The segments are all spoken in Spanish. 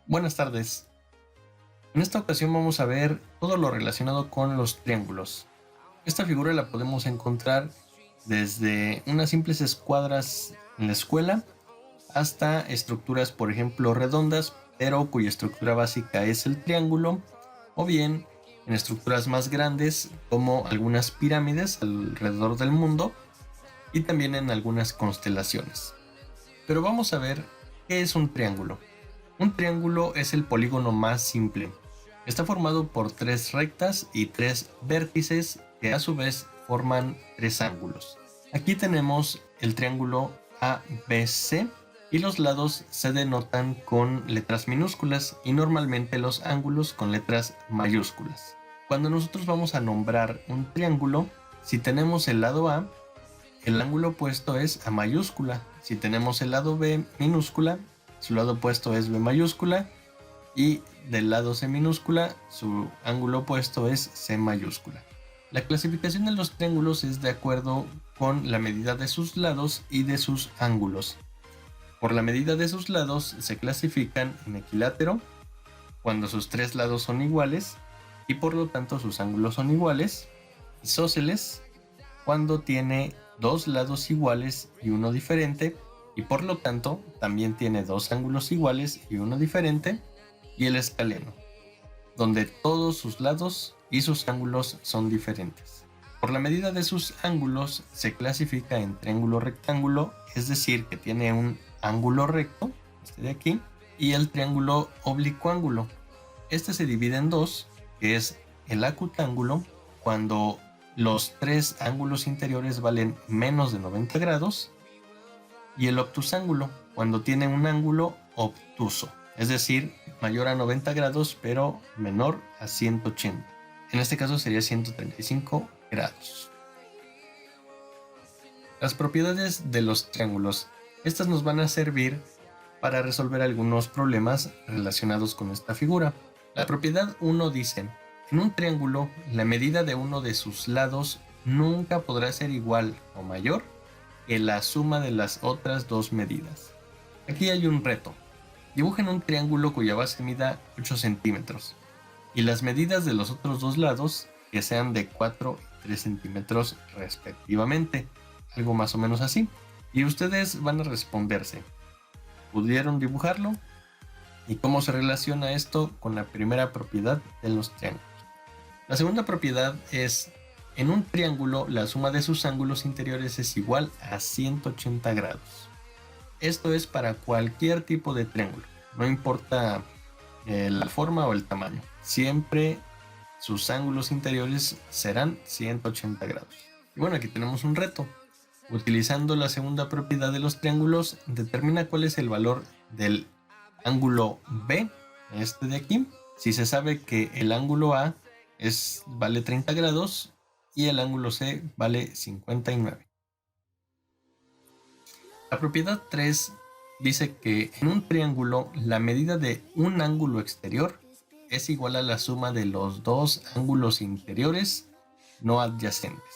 Buenas tardes. En esta ocasión vamos a ver todo lo relacionado con los triángulos. Esta figura la podemos encontrar desde unas simples escuadras en la escuela hasta estructuras, por ejemplo, redondas, pero cuya estructura básica es el triángulo, o bien en estructuras más grandes como algunas pirámides alrededor del mundo y también en algunas constelaciones. Pero vamos a ver qué es un triángulo. Un triángulo es el polígono más simple. Está formado por tres rectas y tres vértices que a su vez forman tres ángulos. Aquí tenemos el triángulo ABC y los lados se denotan con letras minúsculas y normalmente los ángulos con letras mayúsculas. Cuando nosotros vamos a nombrar un triángulo, si tenemos el lado A, el ángulo opuesto es A mayúscula. Si tenemos el lado B minúscula, su lado opuesto es B mayúscula, y del lado C minúscula, su ángulo opuesto es C mayúscula. La clasificación de los triángulos es de acuerdo con la medida de sus lados y de sus ángulos. Por la medida de sus lados se clasifican en equilátero, cuando sus tres lados son iguales y por lo tanto sus ángulos son iguales, isósceles, cuando tiene dos lados iguales y uno diferente, y por lo tanto también tiene dos ángulos iguales y uno diferente, y el escaleno, donde todos sus lados y sus ángulos son diferentes. Por la medida de sus ángulos se clasifica en triángulo rectángulo, es decir, que tiene un ángulo recto, este de aquí, y el triángulo oblicuángulo. Este se divide en dos, que es el acutángulo, cuando los tres ángulos interiores valen menos de 90 grados, y el obtusángulo, cuando tiene un ángulo obtuso, es decir, mayor a 90 grados pero menor a 180. En este caso sería 135 grados. Las propiedades de los triángulos. Estas nos van a servir para resolver algunos problemas relacionados con esta figura. La propiedad 1 dice: en un triángulo, la medida de uno de sus lados nunca podrá ser igual o mayor que la suma de las otras dos medidas. Aquí hay un reto. Dibujen un triángulo cuya base mida 8 centímetros y las medidas de los otros dos lados que sean de 4 y 3 centímetros respectivamente. Algo más o menos así. Y ustedes van a responderse: ¿pudieron dibujarlo? ¿Y cómo se relaciona esto con la primera propiedad de los triángulos? La segunda propiedad es: en un triángulo la suma de sus ángulos interiores es igual a 180 grados. Esto es para cualquier tipo de triángulo, no importa la forma o el tamaño. Siempre sus ángulos interiores serán 180 grados. Y bueno, aquí tenemos un reto. Utilizando la segunda propiedad de los triángulos, determina cuál es el valor del ángulo B, este de aquí. Si se sabe que el ángulo A vale 30 grados y el ángulo C vale 59. La propiedad 3 dice que en un triángulo la medida de un ángulo exterior es igual a la suma de los dos ángulos interiores no adyacentes.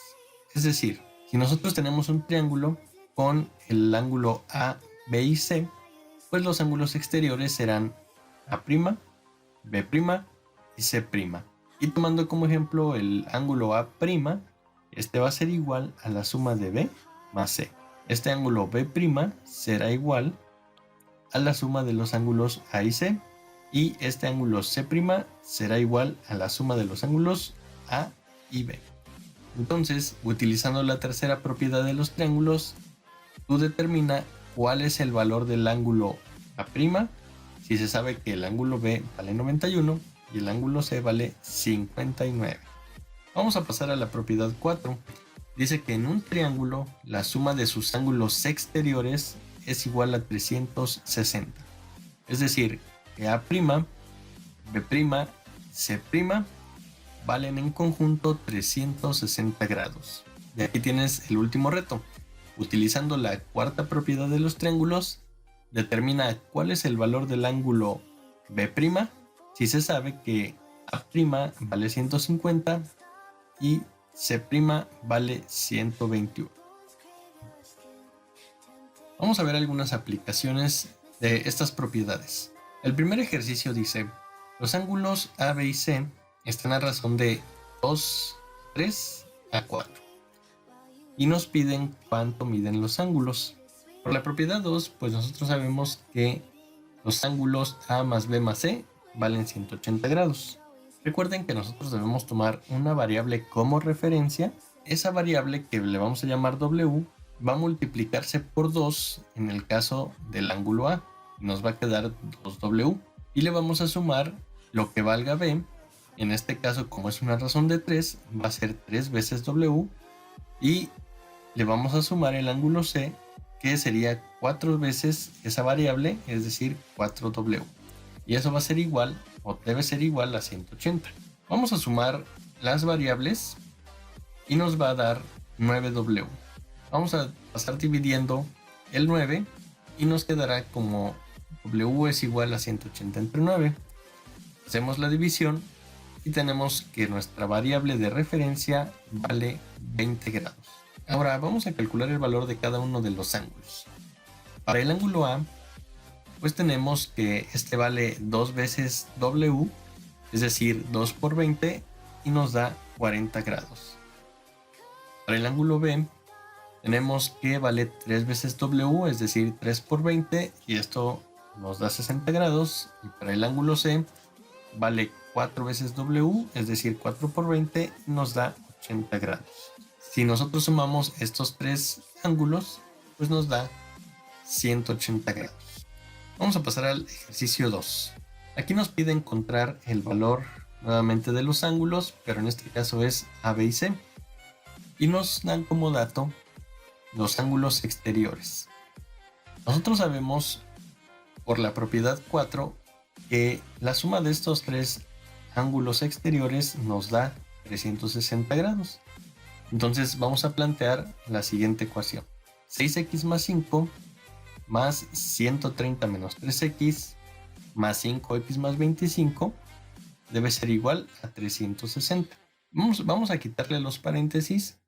Es decir, si nosotros tenemos un triángulo con el ángulo A, B y C, pues los ángulos exteriores serán A', B' y C'. Y tomando como ejemplo el ángulo A', este va a ser igual a la suma de B más C. Este ángulo B' será igual a la suma de los ángulos A y C, y este ángulo C' será igual a la suma de los ángulos A y B. Entonces, utilizando la tercera propiedad de los triángulos, tú determina cuál es el valor del ángulo A', si se sabe que el ángulo B vale 91 y el ángulo C vale 59. Vamos a pasar a la propiedad 4. Dice que en un triángulo la suma de sus ángulos exteriores es igual a 360. Es decir, que A', B', C' valen en conjunto 360 grados. Y aquí tienes el último reto. Utilizando la cuarta propiedad de los triángulos, determina cuál es el valor del ángulo B', si se sabe que A' vale 150 y C' vale 121. Vamos a ver algunas aplicaciones de estas propiedades. El primer ejercicio dice, los ángulos A, B y C están a razón de 2, 3 a 4 y nos piden cuánto miden los ángulos. Por la propiedad 2, pues nosotros sabemos que los ángulos A más B más C valen 180 grados. Recuerden que nosotros debemos tomar una variable como referencia. Esa variable, que le vamos a llamar W, va a multiplicarse por 2 en el caso del ángulo A. Nos va a quedar 2W. Y le vamos a sumar lo que valga B. En este caso, como es una razón de 3, va a ser 3 veces W. Y le vamos a sumar el ángulo C, que sería 4 veces esa variable, es decir, 4W. Y eso va a ser igual, o debe ser igual a 180. Vamos a sumar las variables y nos va a dar 9W. Vamos a pasar dividiendo el 9 y nos quedará como W es igual a 180 entre 9. Hacemos la división y tenemos que nuestra variable de referencia vale 20 grados. Ahora vamos a calcular el valor de cada uno de los ángulos. Para el ángulo A, pues tenemos que este vale 2 veces W, es decir, 2 por 20, y nos da 40 grados. Para el ángulo B, tenemos que vale 3 veces W, es decir, 3 por 20, y esto nos da 60 grados. Y para el ángulo C, vale 4 veces W, es decir, 4 por 20, nos da 80 grados. Si nosotros sumamos estos tres ángulos, pues nos da 180 grados. Vamos a pasar al ejercicio 2. Aquí nos pide encontrar el valor nuevamente de los ángulos, pero en este caso es A, B y C. Y nos dan como dato los ángulos exteriores. Nosotros sabemos por la propiedad 4 que la suma de estos tres ángulos exteriores nos da 360 grados. Entonces vamos a plantear la siguiente ecuación. 6x más 5 más 130 menos 3x más 5x más 25 debe ser igual a 360. Vamos a quitarle los paréntesis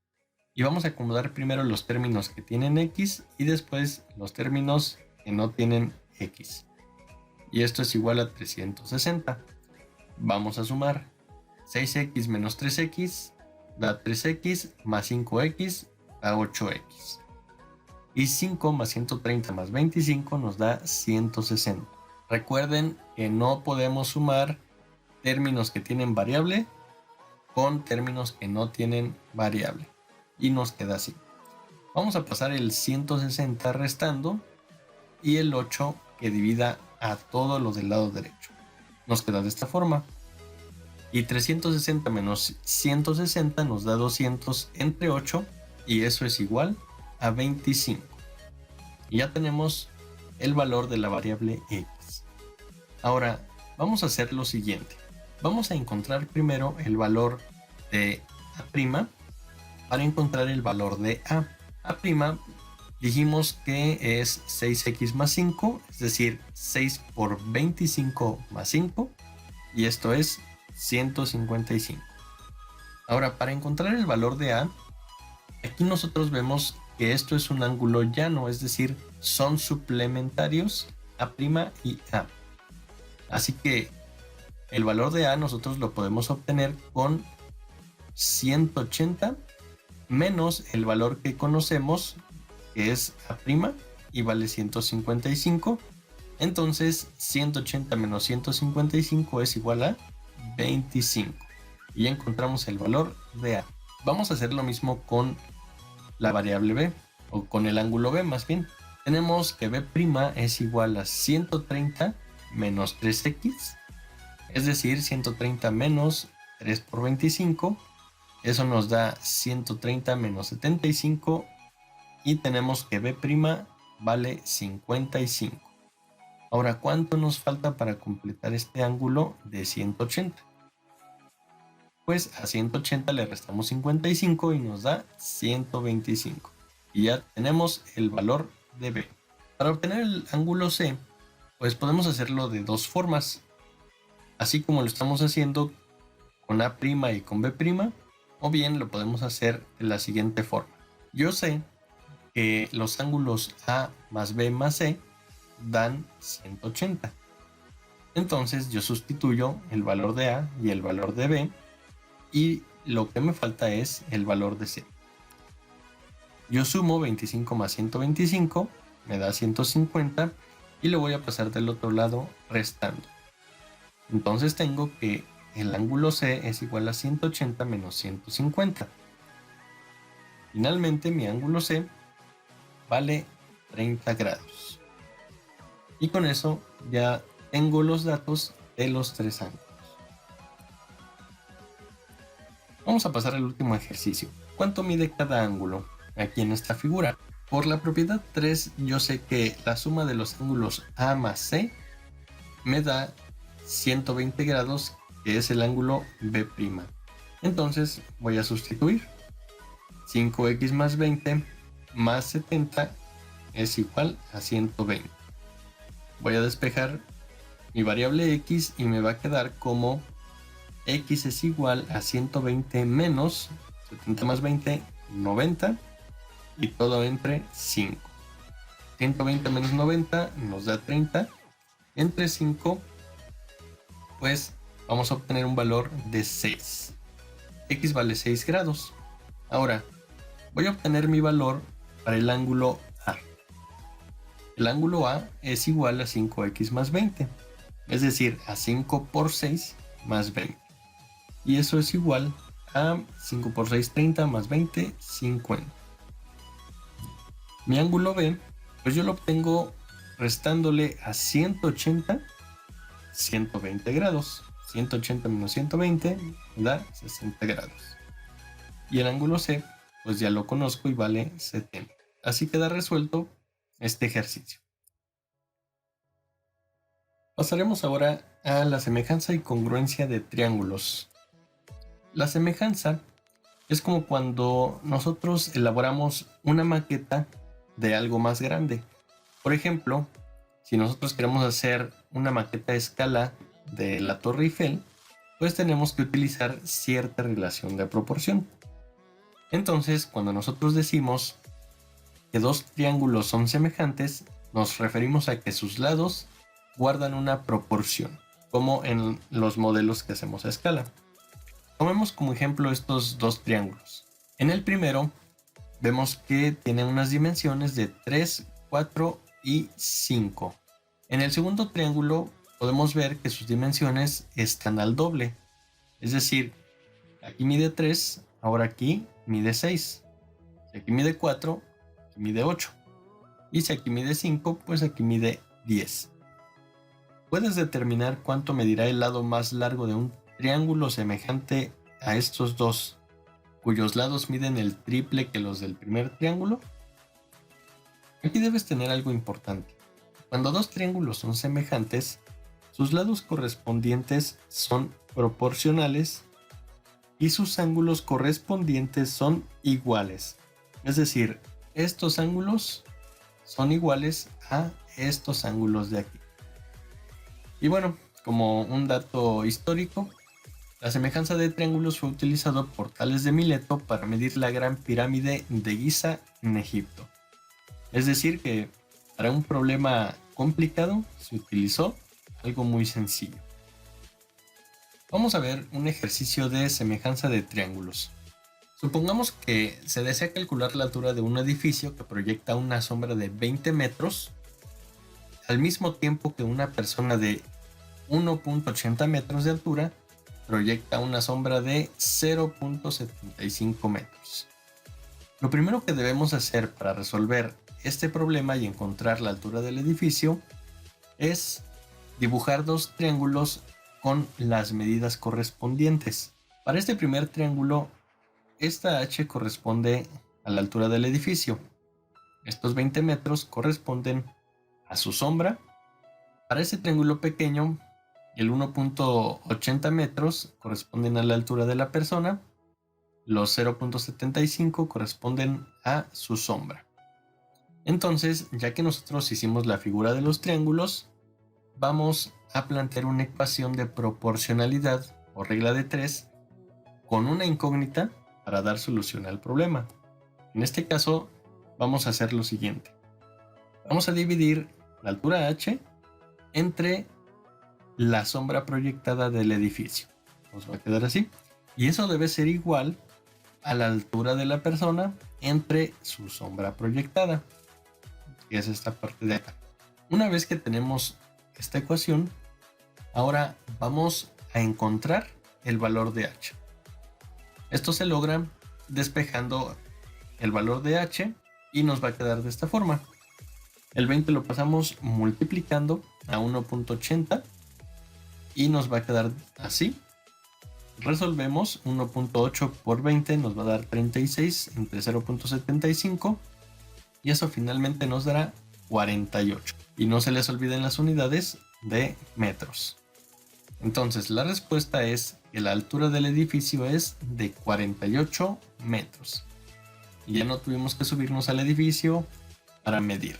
y vamos a acomodar primero los términos que tienen x y después los términos que no tienen x. Y esto es igual a 360. Vamos a sumar 6x menos 3x da 3x más 5x da 8x. Y 5 más 130 más 25 nos da 160. Recuerden que no podemos sumar términos que tienen variable con términos que no tienen variable. Y nos queda así. Vamos a pasar el 160 restando y el 8 que divida a todo lo del lado derecho. Nos queda de esta forma. Y 360 menos 160 nos da 200 entre 8 y eso es igual a 25. Y ya tenemos el valor de la variable x. Ahora vamos a hacer lo siguiente. Vamos a encontrar primero el valor de A' para encontrar el valor de A. A' dijimos que es 6x más 5, es decir, 6 por 25 más 5, y esto es 155. Ahora, para encontrar el valor de A, aquí nosotros vemos que esto es un ángulo llano, es decir, son suplementarios A' y A. Así que el valor de A nosotros lo podemos obtener con 180 menos el valor que conocemos, que es A' y vale 155. Entonces 180 menos 155 es igual a 25. Y ya encontramos el valor de A. Vamos a hacer lo mismo con la variable B, o con el ángulo B más bien. Tenemos que B' es igual a 130 menos 3x, es decir, 130 menos 3 por 25. Eso nos da 130 menos 75 y tenemos que B' vale 55. Ahora, ¿cuánto nos falta para completar este ángulo de 180? Pues a 180 le restamos 55 y nos da 125. Y ya tenemos el valor de B. Para obtener el ángulo C, pues podemos hacerlo de dos formas. Así como lo estamos haciendo con A' y con B', o bien lo podemos hacer de la siguiente forma. Yo sé que los ángulos A más B más C dan 180. Entonces yo sustituyo el valor de A y el valor de B y lo que me falta es el valor de C. Yo sumo 25 más 125, me da 150 y lo voy a pasar del otro lado restando. Entonces tengo que el ángulo C es igual a 180 menos 150. Finalmente mi ángulo C vale 30 grados. Y con eso ya tengo los datos de los tres ángulos. Vamos a pasar al último ejercicio. ¿Cuánto mide cada ángulo? Aquí en esta figura. Por la propiedad 3 yo sé que la suma de los ángulos A más C me da 120 grados, que es el ángulo B'. Entonces voy a sustituir. 5x más 20 más 70 es igual a 120. Voy a despejar mi variable x y me va a quedar como x es igual a 120 menos 70 más 20, 90, y todo entre 5. 120 menos 90 nos da 30. Entre 5, pues vamos a obtener un valor de 6. X vale 6 grados. Ahora, voy a obtener mi valor para el ángulo A. El ángulo A es igual a 5x más 20, es decir, a 5 por 6 más 20. Y eso es igual a 5 por 6, 30, más 20, 50. Mi ángulo B, pues yo lo obtengo restándole a 180, 120 grados. 180 menos 120 da 60 grados. Y el ángulo C, pues ya lo conozco y vale 70. Así queda resuelto este ejercicio. Pasaremos ahora a la semejanza y congruencia de triángulos. La semejanza es como cuando nosotros elaboramos una maqueta de algo más grande. Por ejemplo, si nosotros queremos hacer una maqueta a escala de la Torre Eiffel, pues tenemos que utilizar cierta relación de proporción. Entonces, cuando nosotros decimos que dos triángulos son semejantes, nos referimos a que sus lados guardan una proporción, como en los modelos que hacemos a escala. Tomemos como ejemplo estos dos triángulos. En el primero, vemos que tiene unas dimensiones de 3, 4 y 5. En el segundo triángulo podemos ver que sus dimensiones están al doble. Es decir, aquí mide 3, ahora aquí mide 6. Si aquí mide 4, aquí mide 8. Y si aquí mide 5, pues aquí mide 10. ¿Puedes determinar cuánto medirá el lado más largo de un triángulo semejante a estos dos, cuyos lados miden el triple que los del primer triángulo? Aquí debes tener algo importante. Cuando dos triángulos son semejantes, sus lados correspondientes son proporcionales y sus ángulos correspondientes son iguales. Es decir, estos ángulos son iguales a estos ángulos de aquí. Y bueno, como un dato histórico, la semejanza de triángulos fue utilizado por Tales de Mileto para medir la Gran Pirámide de Giza en Egipto. Es decir que para un problema complicado se utilizó algo muy sencillo. Vamos a ver un ejercicio de semejanza de triángulos. Supongamos que se desea calcular la altura de un edificio que proyecta una sombra de 20 metros al mismo tiempo que una persona de 1.80 metros de altura proyecta una sombra de 0.75 metros. Lo primero que debemos hacer para resolver este problema y encontrar la altura del edificio es dibujar dos triángulos con las medidas correspondientes. Para este primer triángulo, esta h corresponde a la altura del edificio. Estos 20 metros corresponden a su sombra. Para este triángulo pequeño, el 1.80 metros corresponden a la altura de la persona. Los 0.75 corresponden a su sombra. Entonces, ya que nosotros hicimos la figura de los triángulos, vamos a plantear una ecuación de proporcionalidad o regla de 3 con una incógnita para dar solución al problema. En este caso, vamos a hacer lo siguiente. Vamos a dividir la altura h entre la sombra proyectada del edificio. Nos va a quedar así. Y eso debe ser igual a la altura de la persona entre su sombra proyectada, que es esta parte de acá. Una vez que tenemos esta ecuación, ahora vamos a encontrar el valor de h. Esto se logra despejando el valor de h y nos va a quedar de esta forma. El 20 lo pasamos multiplicando a 1.80 y nos va a quedar así. Resolvemos 1.8 por 20 nos va a dar 36 entre 0.75 y eso finalmente nos dará 48. Y no se les olviden las unidades de metros. Entonces la respuesta es que la altura del edificio es de 48 metros. Y ya no tuvimos que subirnos al edificio para medir.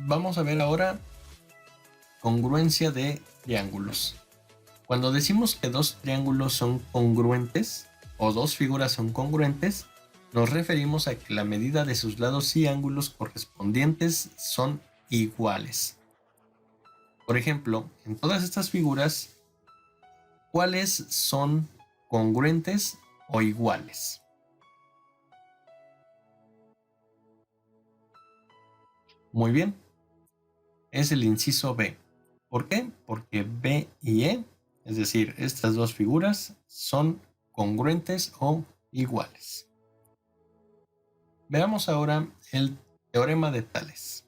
Vamos a ver ahora congruencia de triángulos. Cuando decimos que dos triángulos son congruentes o dos figuras son congruentes, nos referimos a que la medida de sus lados y ángulos correspondientes son iguales. Por ejemplo, en todas estas figuras, ¿cuáles son congruentes o iguales? Muy bien, es el inciso B. ¿Por qué? Porque B y E, es decir, estas dos figuras, son congruentes o iguales. Veamos ahora el teorema de Tales.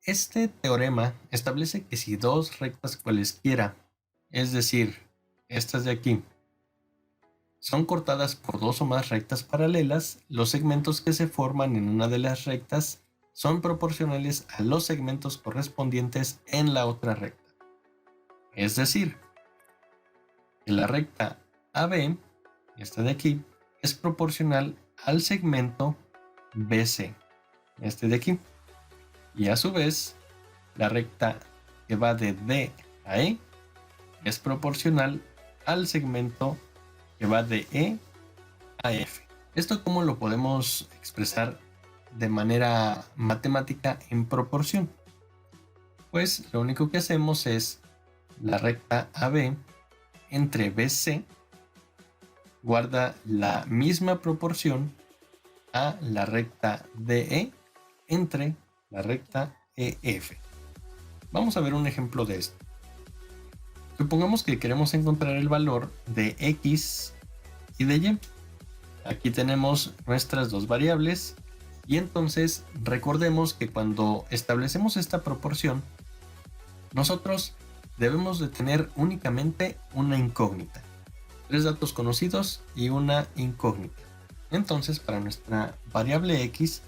Este teorema establece que si dos rectas cualesquiera, es decir, estas de aquí, son cortadas por dos o más rectas paralelas, los segmentos que se forman en una de las rectas son proporcionales a los segmentos correspondientes en la otra recta. Es decir, que la recta AB, esta de aquí, es proporcional al segmento BC, este de aquí. Y a su vez, la recta que va de D a E es proporcional al segmento que va de E a F. ¿Esto cómo lo podemos expresar de manera matemática en proporción? Pues lo único que hacemos es la recta AB entre BC guarda la misma proporción a la recta DE entre la recta EF. Vamos a ver un ejemplo de esto. Supongamos que queremos encontrar el valor de X y de Y. Aquí tenemos nuestras dos variables y entonces recordemos que cuando establecemos esta proporción, nosotros debemos de tener únicamente una incógnita. 3 datos conocidos y una incógnita. Entonces, para nuestra variable X,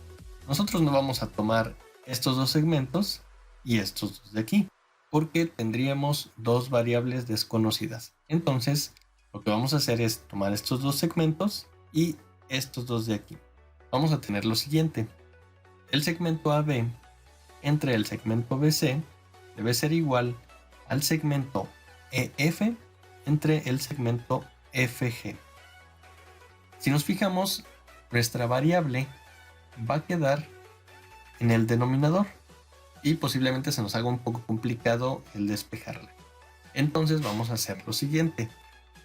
nosotros no vamos a tomar estos dos segmentos y estos dos de aquí, porque tendríamos dos variables desconocidas. Entonces, lo que vamos a hacer es tomar estos dos segmentos y estos dos de aquí. Vamos a tener lo siguiente. El segmento AB entre el segmento BC debe ser igual al segmento EF entre el segmento FG. Si nos fijamos, nuestra variable va a quedar en el denominador y posiblemente se nos haga un poco complicado el despejarla. Entonces vamos a hacer lo siguiente.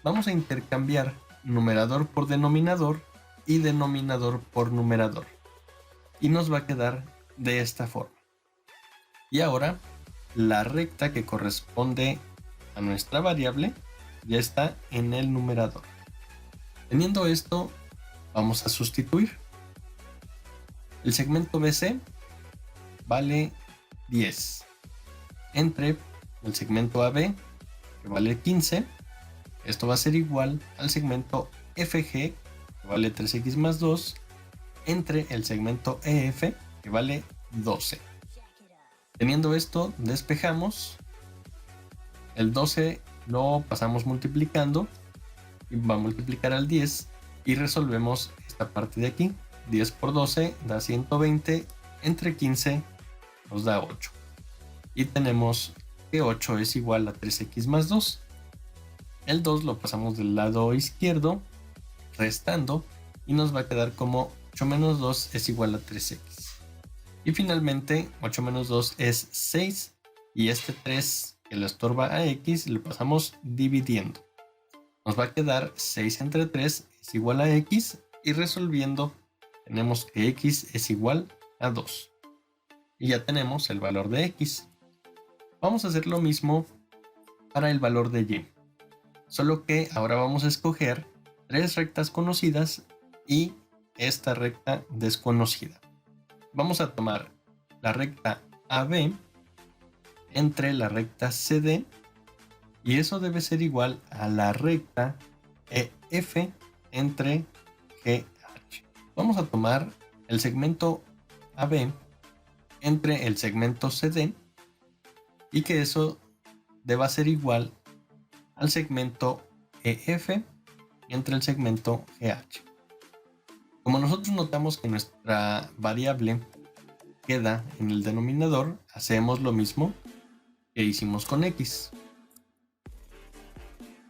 Vamos a intercambiar numerador por denominador y denominador por numerador. Y nos va a quedar de esta forma. Y ahora la recta que corresponde a nuestra variable ya está en el numerador. Teniendo esto, vamos a sustituir. El segmento BC vale 10 entre el segmento AB, que vale 15. Esto va a ser igual al segmento FG, que vale 3x más 2, entre el segmento EF, que vale 12. Teniendo esto, despejamos. El 12 lo pasamos multiplicando y va a multiplicar al 10 y resolvemos esta parte de aquí. 10 por 12 da 120, entre 15 nos da 8. Y tenemos que 8 es igual a 3x más 2. El 2 lo pasamos del lado izquierdo, restando, y nos va a quedar como 8 menos 2 es igual a 3x. Y finalmente 8 menos 2 es 6 y este 3 que le estorba a x, le pasamos dividiendo. Nos va a quedar 6 entre 3 es igual a x, y resolviendo tenemos que x es igual a 2. Y ya tenemos el valor de x. Vamos a hacer lo mismo para el valor de y. Solo que ahora vamos a escoger 3 rectas conocidas y esta recta desconocida. Vamos a tomar la recta AB entre la recta CD, y eso debe ser igual a la recta EF entre GH. Vamos a tomar el segmento AB entre el segmento CD, y que eso deba ser igual al segmento EF entre el segmento GH. Como nosotros notamos que nuestra variable queda en el denominador, hacemos lo mismo que hicimos con x.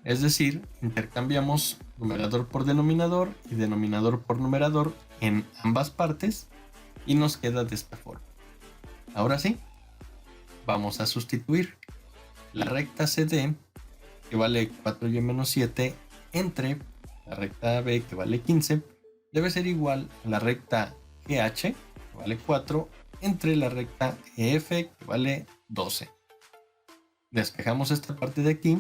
Es decir, intercambiamos numerador por denominador y denominador por numerador en ambas partes, y nos queda de esta forma. Ahora sí, vamos a sustituir la recta CD, que vale 4y menos 7, entre la recta AB, que vale 15, debe ser igual a la recta GH, que vale 4, entre la recta EF, que vale 12. Despejamos esta parte de aquí,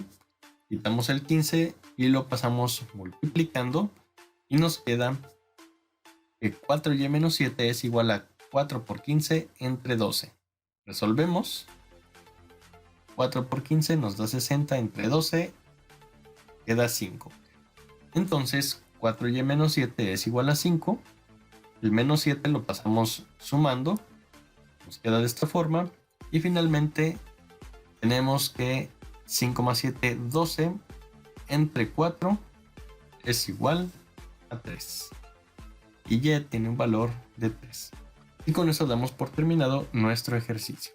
quitamos el 15 y lo pasamos multiplicando, y nos queda que 4y menos 7 es igual a 4 por 15 entre 12. Resolvemos. 4 por 15 nos da 60 entre 12, queda 5. Entonces 4y menos 7 es igual a 5. El menos 7 lo pasamos sumando, nos queda de esta forma, y finalmente tenemos que 5 más 7, 12, entre 4 es igual a 3. Y y tiene un valor de 3. Y con eso damos por terminado nuestro ejercicio.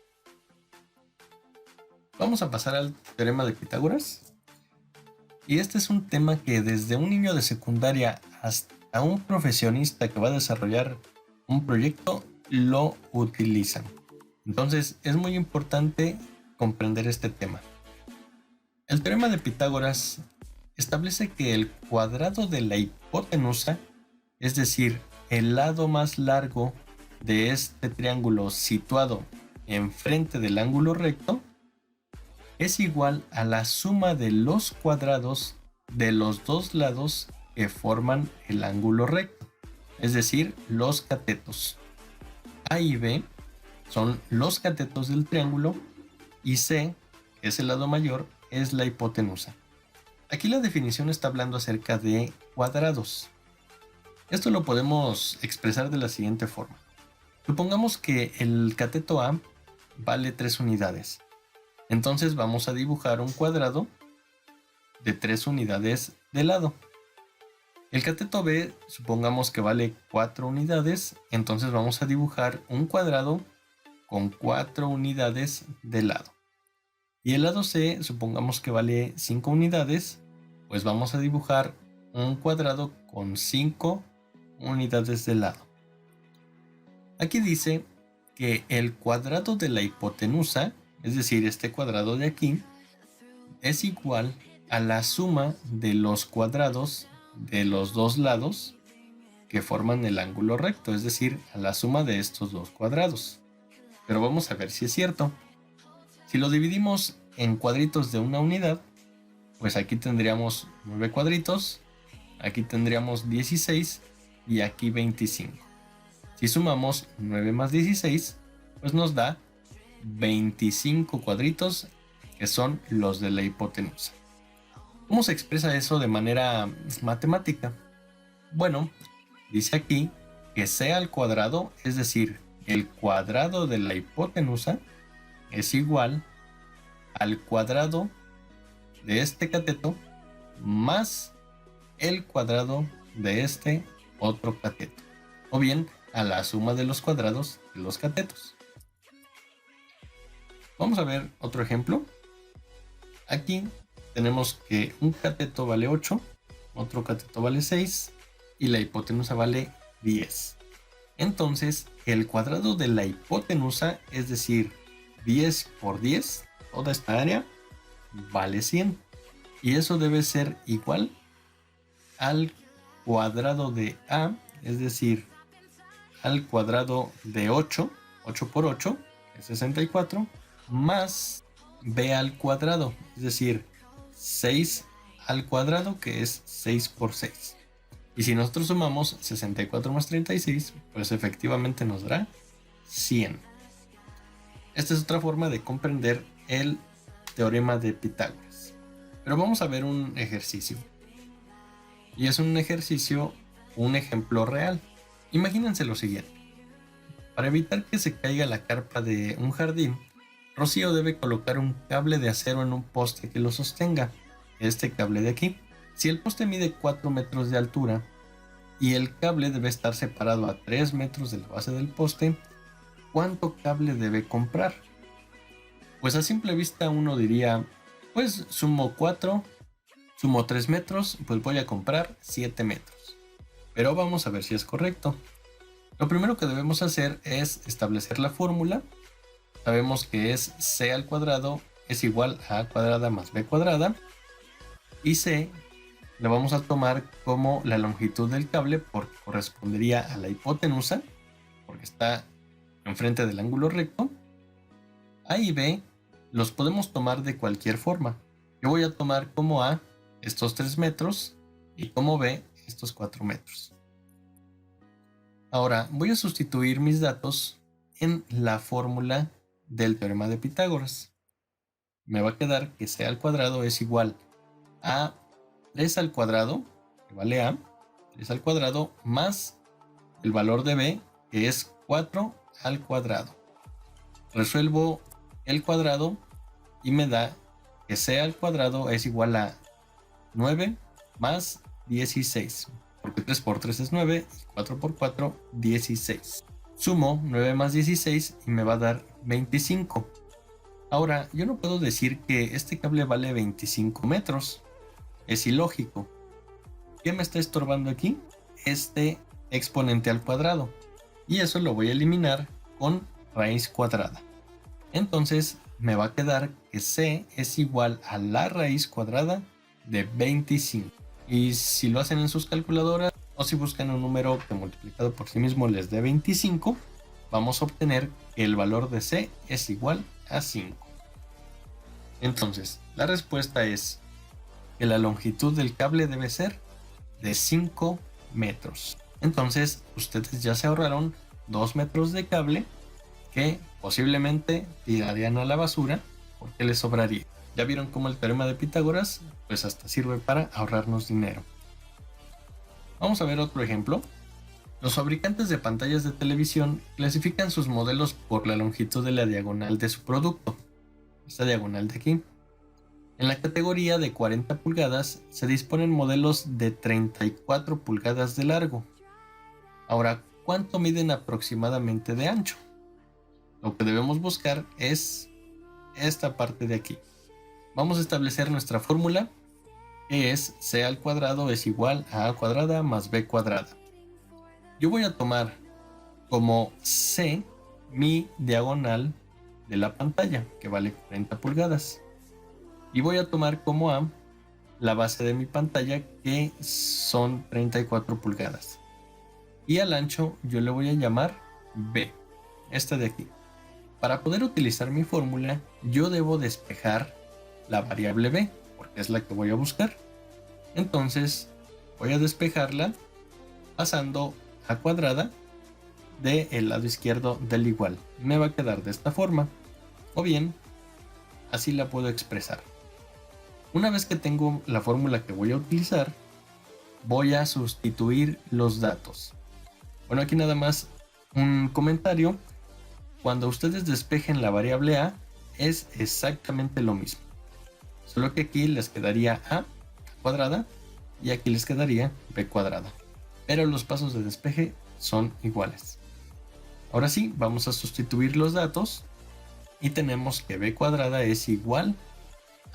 Vamos a pasar al teorema de Pitágoras. Y este es un tema que desde un niño de secundaria hasta un profesionista que va a desarrollar un proyecto lo utilizan. Entonces es muy importante comprender este tema. El teorema de Pitágoras establece que el cuadrado de la hipotenusa, es decir, el lado más largo de este triángulo situado enfrente del ángulo recto, es igual a la suma de los cuadrados de los dos lados que forman el ángulo recto, es decir, los catetos. A y B son los catetos del triángulo, y C, que es el lado mayor, es la hipotenusa. Aquí la definición está hablando acerca de cuadrados. Esto lo podemos expresar de la siguiente forma. Supongamos que el cateto A vale 3 unidades. Entonces vamos a dibujar un cuadrado de 3 unidades de lado. El cateto B supongamos que vale 4 unidades. Entonces vamos a dibujar un cuadrado con 4 unidades de lado. Y el lado C supongamos que vale 5 unidades. Pues vamos a dibujar un cuadrado con 5 unidades de lado. Aquí dice que el cuadrado de la hipotenusa, es decir, este cuadrado de aquí, es igual a la suma de los cuadrados de los dos lados que forman el ángulo recto, es decir, a la suma de estos dos cuadrados. Pero vamos a ver si es cierto. Si lo dividimos en cuadritos de una unidad, pues aquí tendríamos 9 cuadritos, aquí tendríamos 16 y aquí 25. Si sumamos 9 más 16, pues nos da 25 cuadritos, que son los de la hipotenusa. ¿Cómo se expresa eso de manera matemática? Bueno, dice aquí que C al cuadrado, es decir, el cuadrado de la hipotenusa, es igual al cuadrado de este cateto más el cuadrado de este otro cateto, o bien a la suma de los cuadrados de los catetos. Vamos a ver otro ejemplo. Aquí tenemos que un cateto vale 8, otro cateto vale 6 y la hipotenusa vale 10. Entonces el cuadrado de la hipotenusa, es decir, 10 por 10, toda esta área, vale 100. Y eso debe ser igual al cuadrado de A, es decir, al cuadrado de 8 por 8 es 64, más B al cuadrado, es decir, 6 al cuadrado, que es 6 por 6. Y si nosotros sumamos 64 más 36, pues efectivamente nos dará 100. Esta es otra forma de comprender el teorema de Pitágoras. Pero vamos a ver un ejercicio. Y es un ejercicio, un ejemplo real. Imagínense lo siguiente. Para evitar que se caiga la carpa de un jardín, Rocío debe colocar un cable de acero en un poste que lo sostenga. Este cable de aquí. Si el poste mide 4 metros de altura y el cable debe estar separado a 3 metros de la base del poste, ¿cuánto cable debe comprar? Pues a simple vista uno diría, pues sumo 4, sumo 3 metros, pues voy a comprar 7 metros. Pero vamos a ver si es correcto. Lo primero que debemos hacer es establecer la fórmula. Sabemos que es c al cuadrado es igual a a cuadrada más b cuadrada. Y c lo vamos a tomar como la longitud del cable porque correspondería a la hipotenusa, porque está enfrente del ángulo recto. A y b los podemos tomar de cualquier forma. Yo voy a tomar como a estos 3 metros y como b estos 4 metros. Ahora voy a sustituir mis datos en la fórmula del teorema de Pitágoras. Me va a quedar que c al cuadrado es igual a 3 al cuadrado, que vale a, 3 al cuadrado más el valor de b, que es 4 al cuadrado. Resuelvo el cuadrado y me da que c al cuadrado es igual a 9 más 16. Porque 3 por 3 es 9 y 4 por 4, 16. Sumo 9 más 16 y me va a dar 25. Ahora, yo no puedo decir que este cable vale 25 metros. Es ilógico. ¿Qué me está estorbando aquí? Este exponente al cuadrado. Y eso lo voy a eliminar con raíz cuadrada. Entonces me va a quedar que c es igual a la raíz cuadrada de 25. Y si lo hacen en sus calculadoras o si buscan un número que multiplicado por sí mismo les dé 25, vamos a obtener que el valor de c es igual a 5. Entonces, la respuesta es que la longitud del cable debe ser de 5 metros. Entonces, ustedes ya se ahorraron 2 metros de cable que posiblemente tirarían a la basura porque les sobraría. ¿Ya vieron cómo el teorema de Pitágoras? Pues hasta sirve para ahorrarnos dinero. Vamos a ver otro ejemplo. Los fabricantes de pantallas de televisión clasifican sus modelos por la longitud de la diagonal de su producto. Esta diagonal de aquí. En la categoría de 40 pulgadas se disponen modelos de 34 pulgadas de largo. Ahora, ¿cuánto miden aproximadamente de ancho? Lo que debemos buscar es esta parte de aquí. Vamos a establecer nuestra fórmula, que es c al cuadrado es igual a a cuadrada más b cuadrada. Yo voy a tomar como c mi diagonal de la pantalla, que vale 40 pulgadas. Y voy a tomar como a la base de mi pantalla, que son 34 pulgadas. Y al ancho yo le voy a llamar b, esta de aquí. Para poder utilizar mi fórmula, yo debo despejar la variable b, porque es la que voy a buscar. Entonces voy a despejarla pasando a cuadrada del lado izquierdo del igual. Me va a quedar de esta forma, o bien así la puedo expresar. Una vez que tengo la fórmula que voy a utilizar, voy a sustituir los datos. Bueno, aquí nada más un comentario. Cuando ustedes despejen la variable a, es exactamente lo mismo. Solo que aquí les quedaría a cuadrada y aquí les quedaría b cuadrada. Pero los pasos de despeje son iguales. Ahora sí, vamos a sustituir los datos y tenemos que b cuadrada es igual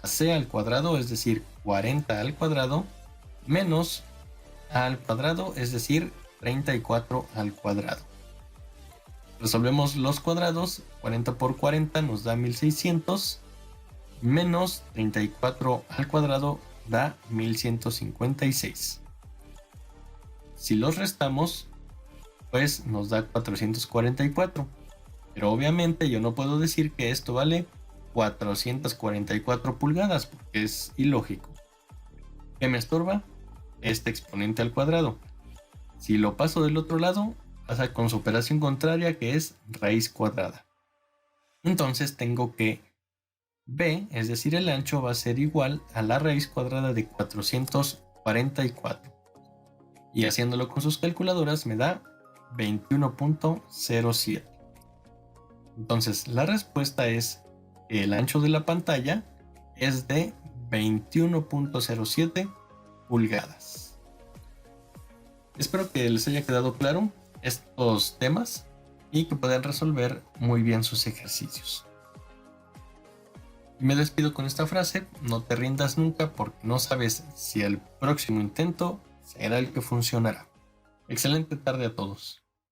a c al cuadrado, es decir, 40 al cuadrado, menos a al cuadrado, es decir, 34 al cuadrado. Resolvemos los cuadrados, 40 por 40 nos da 1600, menos 34 al cuadrado da 1156. Si los restamos, pues nos da 444. Pero obviamente yo no puedo decir que esto vale 444 pulgadas porque es ilógico. ¿Qué me estorba? Este exponente al cuadrado. Si lo paso del otro lado, pasa con su operación contraria, que es raíz cuadrada. Entonces tengo que b, es decir el ancho, va a ser igual a la raíz cuadrada de 444. Y haciéndolo con sus calculadoras me da 21.07. Entonces la respuesta es que el ancho de la pantalla es de 21.07 pulgadas. Espero que les haya quedado claro estos temas y que puedan resolver muy bien sus ejercicios. Me despido con esta frase: no te rindas nunca porque no sabes si el próximo intento será el que funcionará. Excelente tarde a todos.